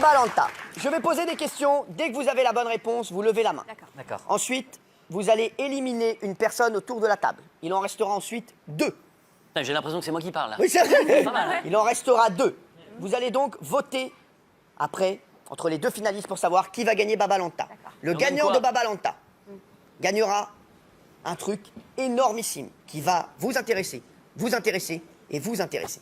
Babalanta, je vais poser des questions. Dès que vous avez la bonne réponse, vous levez la main. D'accord. Ensuite, vous allez éliminer une personne autour de la table. Il en restera ensuite 2. Putain, j'ai l'impression que c'est moi qui parle là. Oui, c'est vrai. Pas mal, hein. Il en restera 2. Vous allez donc voter après entre les 2 finalistes pour savoir qui va gagner Babalanta. Le Donc, gagnant quoi de Babalanta gagnera un truc énormissime qui va vous intéresser et vous intéresser.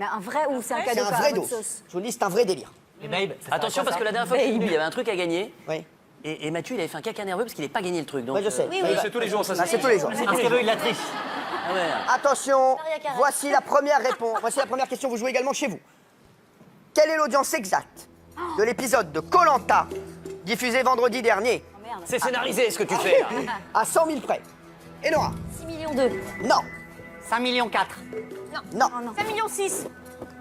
Mais un vrai ou c'est un C'est cadeau un par vrai votre dos. sauce? Je vous le dis, c'est un vrai délire. Et babe, Attention parce que la dernière fois que je suis venu, il y avait un truc à gagner. Oui, Et Mathieu, il avait fait un caca nerveux parce qu'il n'avait pas gagné le truc. Donc, ouais, je sais. Oui, Mais oui. il va- C'est tous les jours, ça. Ah, c'est tous les jours. parce qu'elle veut, il la triche. Ah ouais. Attention, Maria Carré. voici la première réponse. Voici la première question. Vous jouez également chez vous. Quelle est l'audience exacte de l'épisode de Koh-Lanta diffusé vendredi dernier C'est scénarisé ce que tu fais. là. à 100 000 près? Et Nora? 6 millions 2. Non. 5 millions 4. Non. 5 millions 6.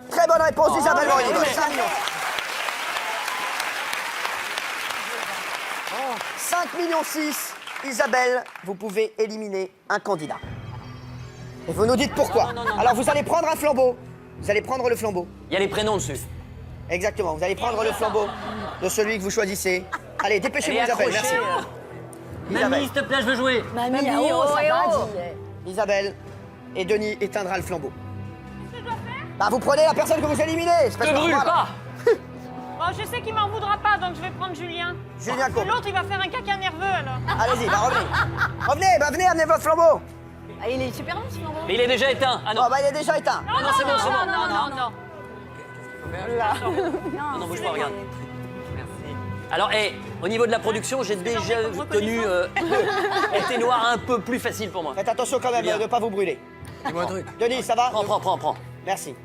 Très bonne réponse d'Isabelle Morini. ouais. 5 millions. 5 millions 6. Isabelle, vous pouvez éliminer un candidat. Et vous nous dites pourquoi. Alors vous allez prendre un flambeau. Vous allez prendre le flambeau. Il y a les prénoms dessus. Exactement. Vous allez prendre le flambeau de celui que vous choisissez. Allez, Elle dépêchez-vous est Isabelle. Merci. accrochée. Isabelle. Mamie, s'il te plaît, je veux jouer. Mamie, Mamie, oh, oh, ça et va, oh. dis. Isabelle et Denis éteindra le flambeau. Qu'est-ce que je dois faire? Bah vous prenez la personne que vous éliminez. C'est parce Ne que brûle normal. pas. Bon, je sais qu'il m'en voudra pas, donc je vais prendre Julien. Julien Parce que Courbet. l'autre, il va faire un caca nerveux, alors. Allez-y, bah revenez. Revenez, bah venez, amenez votre flambeau. Ah, il est super long ce flambeau. Mais il est déjà éteint. Ah non. Oh bah il est déjà éteint. Ah non, c'est bon, c'est bon. Non. Non, non, bouge pas, regarde. Alors, au niveau de la production, j'ai déjà tenu elle était noire un peu plus facile pour moi. Faites attention quand même Julien. de ne pas vous brûler. Dis-moi un truc. Denis, ça va? Prends. Merci.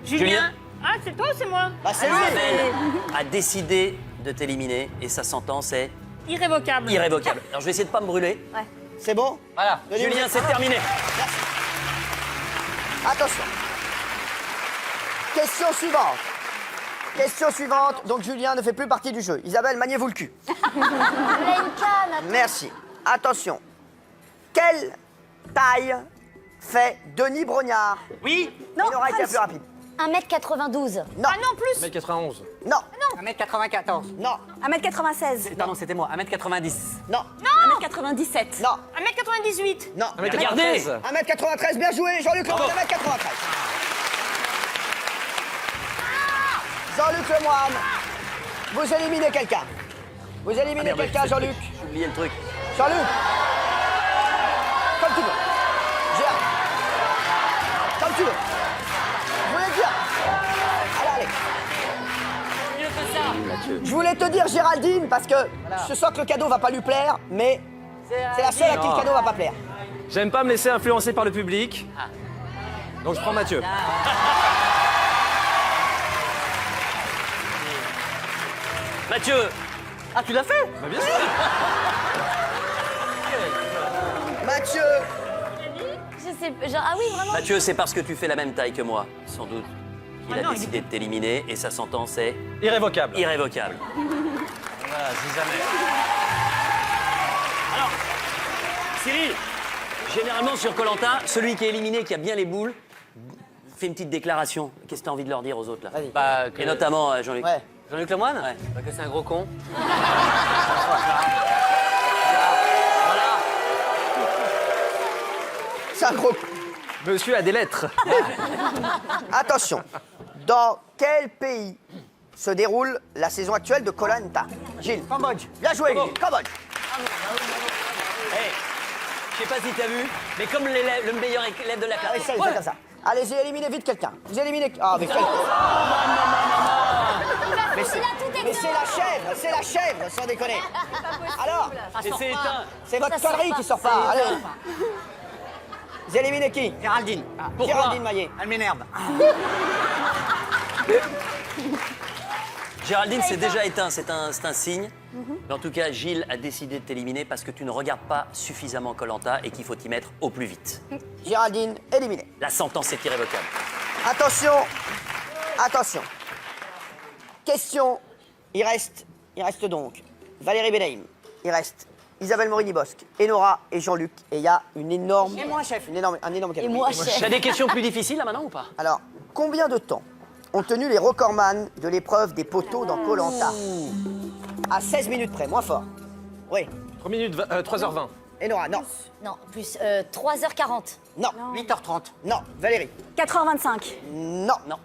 Julien. Ah, c'est toi ou c'est moi? Bah c'est lui. Isabelle a décidé de t'éliminer et sa sentence est Irrévocable. irrévocable. Alors, je vais essayer de pas me brûler. C'est bon? Voilà. Denis, Julien, vous- c'est terminé. Attention. Question suivante. Question suivante. Donc Julien ne fait plus partie du jeu. Isabelle, maniez-vous le cul. Il a une canne. Merci. Attention. Quelle taille fait Denis Brognard? Oui. Non, Il aura été plus rapide. 1m92. Non. Ah non, plus. 91. Non. 1m94. Non. 1m96. Pardon, c'était moi. 1m90. Non. 1m97. Non. 1m98. Non. Regardez. 1m93, bien joué. Jean-Luc Lemoyne, 1m93. Jean-Luc Lemoyne, vous éliminez quelqu'un. Vous éliminez quelqu'un, Jean-Luc. J'ai oublié le truc. Jean-Luc. Comme tu veux. Gérard. Comme tu veux. Je voulais te dire. Allez. Je voulais te dire Géraldine parce que je sens que le cadeau va pas lui plaire, mais c'est la seule à qui le cadeau va pas plaire. J'aime pas me laisser influencer par le public. Donc je prends Mathieu. Mathieu. Ah, tu l'as fait? Bah, bien sûr. Mathieu. Je sais, genre, ah oui, vraiment. Mathieu, c'est parce que tu fais la même taille que moi, sans doute, qu'il a décidé de t'éliminer et sa sentence est Irrévocable. irrévocable. Voilà, si jamais. Alors, Cyril, généralement sur Koh-Lanta, celui qui est éliminé, qui a bien les boules, fait une petite déclaration. Qu'est-ce que tu as envie de leur dire aux autres là? Vas-y. Bah, Et notamment Jean-Luc. Ouais. Jean-Luc Lemoyne? Ouais. Bah, que c'est un gros con. C'est un gros coup. Monsieur a des lettres. Attention. Dans quel pays se déroule la saison actuelle de Koh-Lanta? Gilles. Cambodge. Bien joué, Gilles. Cambodge. Je sais pas si t'as vu, mais comme le meilleur élève de la classe. Allez, c'est comme ça. Allez-y, éliminez vite quelqu'un. Vous éliminez. Ah, mais quel. Mais c'est la chèvre, sans déconner. Alors, Et c'est éteint. c'est votre Ça sort connerie pas, qui sort ça pas. sort Allez. Vous éliminez qui? Géraldine. Pourquoi? Géraldine Maillet. Elle m'énerve. Géraldine, c'est déjà éteint, c'est un signe. Mais en tout cas, Gilles a décidé de t'éliminer parce que tu ne regardes pas suffisamment Koh-Lanta et qu'il faut t'y mettre au plus vite. Géraldine, éliminée. La sentence est irrévocable. Attention. Attention. Question. Il reste donc Valérie Benaïm. Il reste Isabelle Morini-Bosque, Enora et Jean-Luc. Et il y a une énorme. Et moi, chef. Un énorme cadeau. Et moi, chef. T'as des questions plus difficiles là maintenant ou pas? Alors, combien de temps ont tenu les recordman de l'épreuve des poteaux dans Koh-Lanta? À 16 minutes près, moins fort. Oui. 3h20. Enora, non. Non, plus 3h40. Non. 8h30. Non. Valérie? 4h25. Non. Non.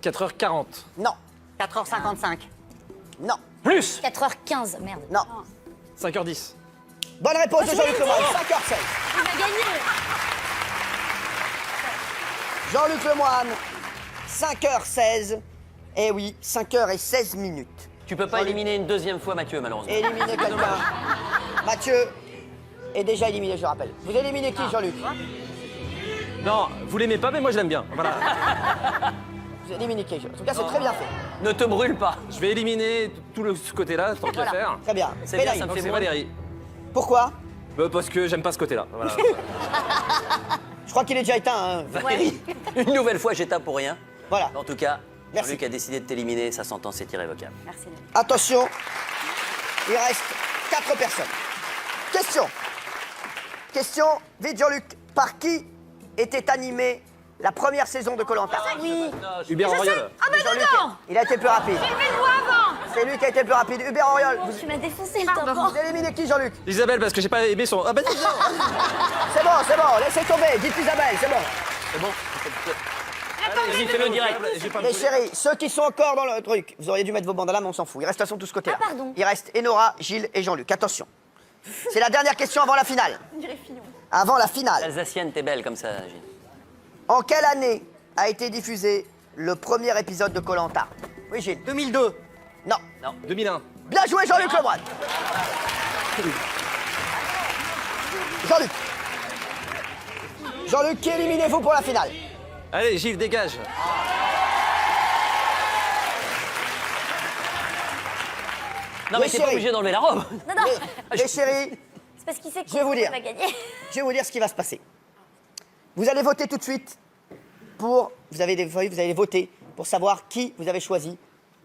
4h40. Non. 4h55. Non. Plus 4h15, merde. Non. 5h10. Bonne réponse de Jean-Luc Lemoyne, 5h16. Il a gagné. Jean-Luc Lemoyne, 5h16. Eh oui, 5h16 minutes. Tu peux pas éliminer une deuxième fois Mathieu, malheureusement. Éliminer quelqu'un. Mathieu est déjà éliminé, je rappelle. Vous éliminez qui, Jean-Luc? Non, vous l'aimez pas, mais moi je l'aime bien. Voilà. Vous éliminez qui? En tout cas, c'est très bien fait. Ne te brûle pas. Je vais éliminer tout ce côté-là, tant qu'à faire. Très bien. C'est bien, Bélaïm. ça me Donc fait c'est moins. Valérie. Pourquoi? Parce que j'aime pas ce côté-là. Voilà. Je crois qu'il est déjà éteint. Hein. Valérie, une nouvelle fois, j'éteins pour rien. Voilà. En tout cas, Merci. Jean-Luc a décidé de t'éliminer, sa sentence est irrévocable. Merci. Attention, il reste 4 personnes. Question. Question, vite Jean-Luc. Par qui était animée la première saison de Koh-Lanta? Oui. Hubert Auriol. Ah bah Jean-Luc, non. il a été plus rapide. J'ai levé le doigt avant. C'est lui qui a été plus rapide. Hubert Auriol, Tu m'as défoncé le temps. vous éliminez qui, Jean-Luc? Isabelle, parce que j'ai pas aimé son. Ah bah non. C'est bon, laissez tomber. Dites Isabelle, c'est bon. C'est bon Allez, fais-le direct. J'ai pas Les voulu. chéris, ceux qui sont encore dans le truc, vous auriez dû mettre vos bandanas, mais on s'en fout. Il reste de toute façon tout ce côté-là. Ah, pardon. Il reste Enora, Gilles et Jean-Luc. Attention. C'est la dernière question avant la finale. Avant la finale. L'Alsacienne, t'es belle comme ça, Gilles. En quelle année a été diffusé le premier épisode de Koh-Lanta? Oui, Gilles. 2002. Non. 2001. Bien joué, Jean-Luc Lemoyne. Jean-Luc. Jean-Luc, qui éliminez-vous pour la finale? Allez, Gilles, dégage. Non, mais Les t'es pas chéris. obligé d'enlever la robe. Non, non. Les chéris, C'est parce qu'il sait Je vais vous dire. va gagner. je vais vous dire ce qui va se passer. Vous allez voter tout de suite pour... Vous avez des feuilles, vous allez voter pour savoir qui vous avez choisi,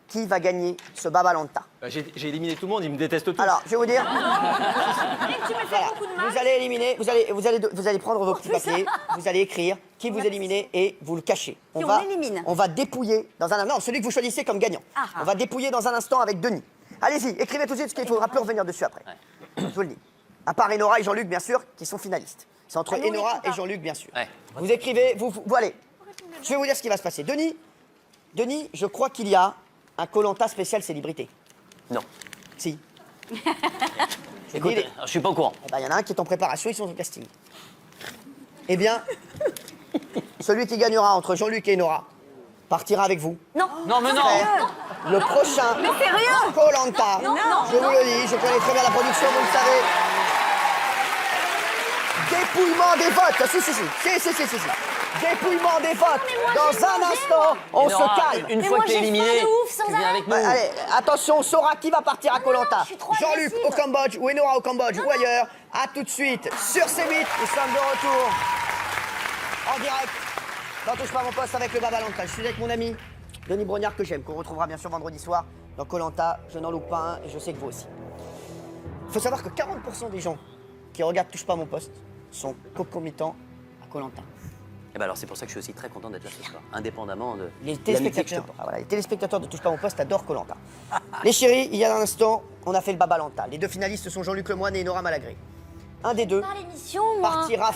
qui va gagner ce Babalanta. Bah, j'ai éliminé tout le monde, ils me détestent tous. Alors, je vais vous dire... Tu me fais Voilà. beaucoup de mal. Vous allez éliminer, vous allez prendre vos petits papiers, vous allez écrire qui vous éliminez et vous le cachez. Et on l'élimine. On va dépouiller dans un instant. Non, celui que vous choisissez comme gagnant. On va dépouiller dans un instant avec Denis. Allez-y, écrivez tout de suite, parce qu'il ne faudra plus revenir dessus après. Je vous le dis. À part Enora et Jean-Luc, bien sûr, qui sont finalistes. C'est entre Enora et Jean-Luc, bien sûr. Ouais. Vous écrivez, vous allez. Je vais vous dire ce qui va se passer. Denis, je crois qu'il y a un Koh-Lanta spécial célébrité. Non. Si. Écoute, Dis-les. je suis pas au courant. Eh ben, il y en a un qui est en préparation, ils sont au casting. Eh bien, celui qui gagnera entre Jean-Luc et Nora partira avec vous. Non. Non, mais non. Faire le prochain Koh-Lanta. Je vous le dis, je connais très bien la production, vous le savez. Dépouillement des votes. Si. Dépouillement des votes. Dans un instant, on se Nora, calme. Une Mais fois moi, que t'es j'ai faim éliminé, de ouf, sans tu viens arrêt. avec nous. Allez, attention, on saura qui va partir à Koh-Lanta. je suis trop Jean-Luc agressive. au Cambodge ou Enora au Cambodge ou ailleurs. À tout de suite sur C8. Nous sommes de retour en direct dans Touche pas à mon poste avec le Babalanta. Je suis avec mon ami Denis Brognard que j'aime, qu'on retrouvera bien sûr vendredi soir dans Koh-Lanta. Je n'en loupe pas un et je sais que vous aussi. Il faut savoir que 40% des gens qui regardent Touche pas à mon poste sont concomitants à Koh-Lanta. Et ben alors c'est pour ça que je suis aussi très content d'être là ce soir, indépendamment de Les l'amitié que je te téléspectateurs, porte. ah voilà, les téléspectateurs de Touche pas à mon poste adorent Koh-Lanta. Les chéris, il y a un instant, on a fait le Babalanta. Les deux finalistes sont Jean-Luc Lemoyne et Nora Malagré. Un des deux Dans l'émission, moi. partira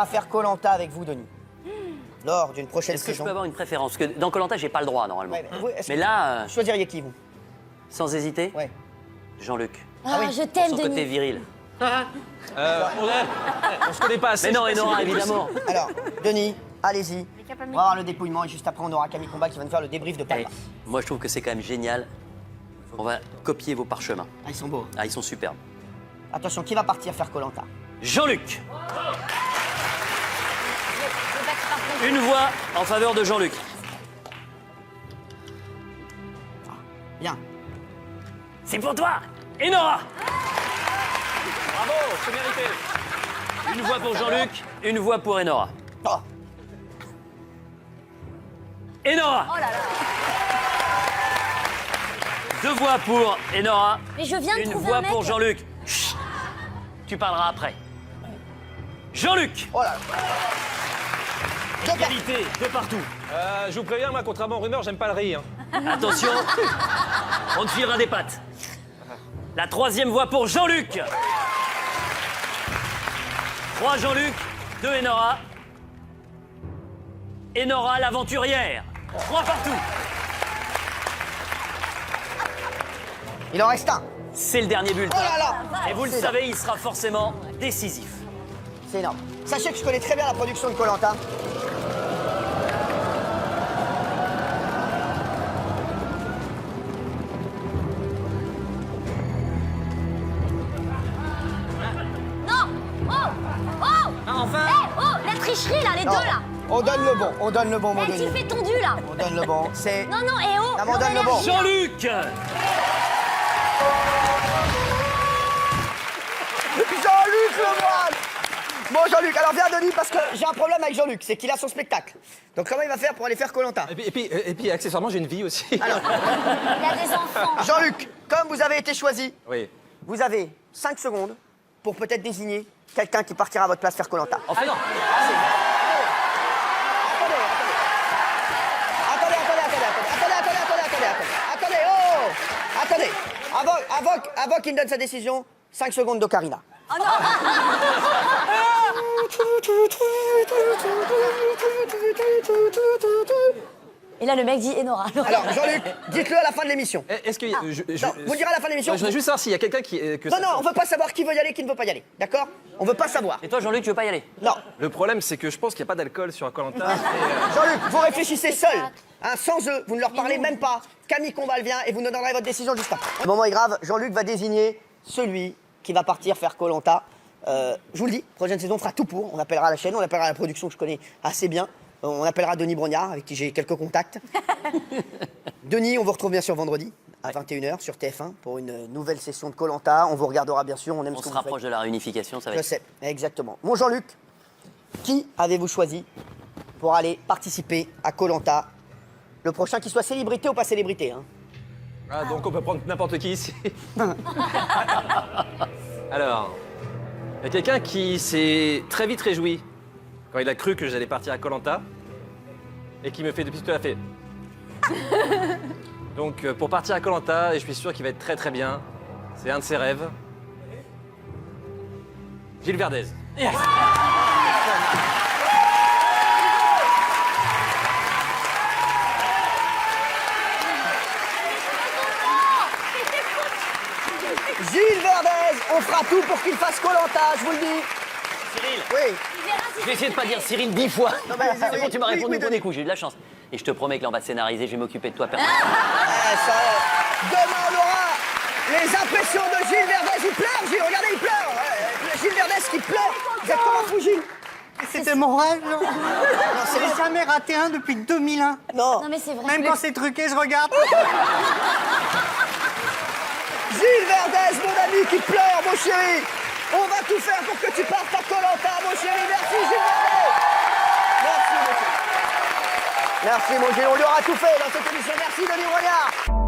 faire Koh-Lanta avec vous, Denis. Lors d'une prochaine Est-ce que je saison. peux avoir une préférence? Parce que dans Koh-Lanta, j'ai pas le droit normalement. Ouais, mais vous, est-ce Mais que- là, Vous choisiriez qui, vous? sans hésiter, Ouais. Jean-Luc. Ah, oui, je Pour t'aime, son côté Denis. viril. On se connaît pas assez. Mais non, je sais pas Enora, si je- évidemment. Alors, Denis, allez-y. On va avoir le dépouillement et juste après, on aura Camille Combat qui va nous faire le débrief de Eh, Palma. moi, je trouve que c'est quand même génial. On va copier vos parchemins. Ah, ils sont beaux. Ah, ils sont superbes. Attention, qui va partir faire Koh-Lanta? Jean-Luc. Une voix en faveur de Jean-Luc. Bien. C'est pour toi, Enora. Bravo, c'est mérité. Une voix pour Jean-Luc, une voix pour Enora. Oh, Enora. Oh là là. Deux voix pour Enora. Mais je viens de Une trouver voix un mec. pour Jean-Luc. Chut. Tu parleras après. Jean-Luc. oh là là. Égalité, de partout. Je vous préviens, moi, contrairement aux rumeurs, j'aime pas le riz. Hein. Attention, on te filera des pattes. La troisième voie pour Jean-Luc. 3 Jean-Luc, 2 Enora. Enora l'aventurière. 3 partout. Il en reste un. C'est le dernier Oh bulletin. là là. Et vous le C'est savez, il sera forcément décisif. C'est énorme. Sachez que je connais très bien la production de Koh-Lanta. Non. Oh. Oh. Enfin. Eh, oh, la tricherie là, les deux là. On donne le bon, on donne le bon, mon Eh, tu Denis. fais tendu là. On donne le bon. C'est. Non, non, et oh. Ah, mais on donne le bon. Jean-Luc. Jean-Luc Lemoine. Bon, Jean-Luc, alors viens, Denis, parce que j'ai un problème avec Jean-Luc, c'est qu'il a son spectacle. Donc, comment il va faire pour aller faire Koh-Lanta? Et puis, accessoirement, j'ai une vie aussi. Alors, Il y a des enfants. Jean-Luc, comme vous avez été choisi, Oui. vous avez 5 secondes pour peut-être désigner quelqu'un qui partira à votre place faire Koh-Lanta. Enfin, non. Attendez, oh! Attendez, avant qu'il me donne sa décision, 5 secondes d'Ocarina. Oh non. Et là, le mec dit Enora. Alors, Jean-Luc, dites-le à la fin de l'émission. Est-ce que. Non, vous le direz à la fin de l'émission. Je voudrais juste savoir s'il y a quelqu'un qui. Non, non, on veut pas savoir qui veut y aller, qui ne veut pas y aller. D'accord? On veut pas savoir. Et toi, Jean-Luc, tu veux pas y aller? Non. Le problème, c'est que je pense qu'il n'y a pas d'alcool sur un Koh-Lanta. Jean-Luc, vous réfléchissez seul. Hein, sans eux, vous ne leur parlez même pas. Camille Combal vient et vous nous donnerez votre décision juste après. Le moment est grave, Jean-Luc va désigner celui qui va partir faire Koh-Lanta. Je vous le dis, prochaine saison, on fera tout pour. On appellera la chaîne, on appellera la production que je connais assez bien. On appellera Denis Brognard, avec qui j'ai quelques contacts. Denis, on vous retrouve bien sûr vendredi, à 21h, sur TF1, pour une nouvelle session de Koh-Lanta. On vous regardera bien sûr, on aime On ce que se vous rapproche faites. de la réunification, ça va Je être... sais, exactement. Mon Jean-Luc, qui avez-vous choisi pour aller participer à Koh-Lanta? Le prochain qui soit célébrité ou pas célébrité, hein. Ah, donc on peut prendre n'importe qui ici. Alors, il y a quelqu'un qui s'est très vite réjoui quand il a cru que j'allais partir à Koh-Lanta et qui me fait depuis tout à fait. Donc pour partir à Koh-Lanta, et je suis sûr qu'il va être très très bien, c'est un de ses rêves. Gilles Verdez. Gilles Verdez, on fera tout pour qu'il fasse Koh-Lanta, je vous le dis. Cyril, Oui. je vais essayer de pas dire Cyril 10 fois. Non, mais C'est oui, bon, tu m'as oui, répondu oui, au premier Denis. coup, j'ai eu de la chance. Et je te promets que là, on va te scénariser, je vais m'occuper de toi personnellement. Demain, on aura les impressions de Gilles Verdez. Il pleure, Gilles, regardez, il pleure. Gilles Verdez qui pleure. Vous êtes comment, vous, Gilles? C'était mon rêve, non? c'est J'ai jamais raté un depuis 2001. Non. Non, mais c'est vrai. Même quand c'est truqué, je regarde. Gilles Verdez, mon ami qui pleure, mon chéri. On va tout faire pour que tu partes à Koh-Lanta, mon chéri. Merci, Gilles Verdez. Merci, mon chéri. Merci, mon Gilles. On lui aura tout fait dans cette émission. Merci, Denis Brognard.